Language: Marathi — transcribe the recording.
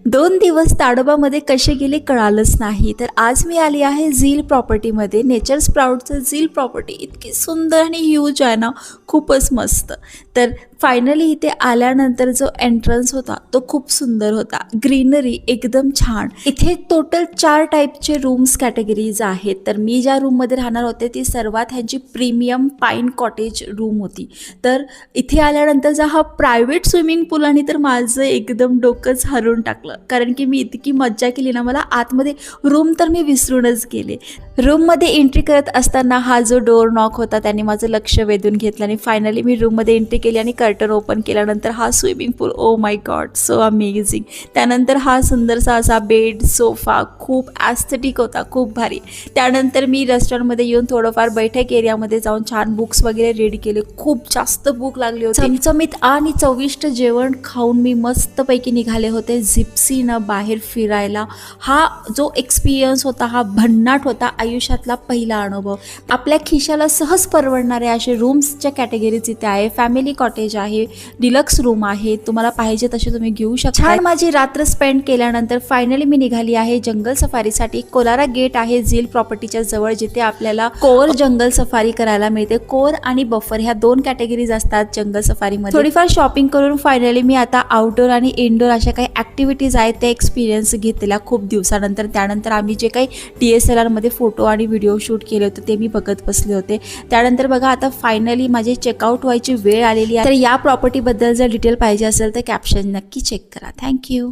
2 दिवस ताडोबामध्ये कसे गेले कळालंच नाही. तर आज मी आली आहे झील प्रॉपर्टीमध्ये. नेचर स्प्राउटचं झील प्रॉपर्टी इतकी सुंदर आणि ह्यूज आहे ना, खूपच मस्त. तर फायनली इथे आल्यानंतर जो एंट्रन्स होता तो खूप सुंदर होता. ग्रीनरी एकदम छान. इथे टोटल 4 टाईपचे रूम्स कॅटेगरीज आहेत. तर मी ज्या रूममध्ये राहणार होते ती सर्वात ह्यांची प्रीमियम पाईन कॉटेज रूम होती. तर इथे आल्यानंतरचा हा प्रायव्हेट स्विमिंग पूल आणि तर माझं एकदम डोकंच हरवून टाकलं. कारण की मी इतकी मज्जा केली ना, मला आतमध्ये रूम तर मी विसरूनच गेले. रूममध्ये एंट्री करत असताना हा जो डोअर नॉक होता त्याने माझं लक्ष वेधून घेतलं आणि फायनली मी रूममध्ये एंट्री केली आणि कर्टन ओपन केल्यानंतर हा swimming pool, oh my God, so amazing. त्यानंतर हा सुंदरसा असा बेड, सोफा खूप ॲस्थेटिक होता, खूप भारी. त्यानंतर मी रेस्टॉरंटमध्ये येऊन थोडंफार बैठक एरियामध्ये जाऊन छान बुक्स वगैरे रीड केले. खूप जास्त भूक लागली होती. चमचमीत आणि चविष्ट जेवण खाऊन मी मस्तपैकी निघाले होते जिप्सीनं बाहेर फिरायला. हा जो एक्सपिरियन्स होता हा भन्नाट होता. आयुष्यातला पहिला अनुभव. आपल्या खिशाला सहज परवडणारे असे रूम्सच्या कॅटेगरीज इथे आहे. फॅमिली कॉटेज आहे, डिलक्स रूम आहे, तुम्हाला पाहिजे तसे तुम्ही घेऊ शकता. छान माझी रात्र स्पेंड केल्यानंतर फायनली मी निघाली आहे जंगल सफारीसाठी. कोलारा गेट आहे झील प्रॉपर्टीच्या जवळ, जिथे आपल्याला कोर जंगल सफारी करायला मिळते. कोर आणि बफर ह्या 2 कॅटेगरीज असतात जंगल सफारीमध्ये. थोडीफार शॉपिंग करून फायनली मी आता आउटडोर आणि इनडोर अशा काही ॲक्टिव्हिटीज आहेत ते एक्सपिरियन्स घेतलेला खूप दिवसानंतर. त्यानंतर आम्ही जे काही DSLR मध्ये फोटो आणि व्हिडिओ शूट केले होते ते मी बघत बसले होते. त्यानंतर बघा आता फायनली माझे चेकआउट व्हायची वेळ आलेली आहे. तर या प्रॉपर्टीबद्दल जर डिटेल पाहिजे असेल तर कॅप्शन नक्की चेक करा. थँक्यू.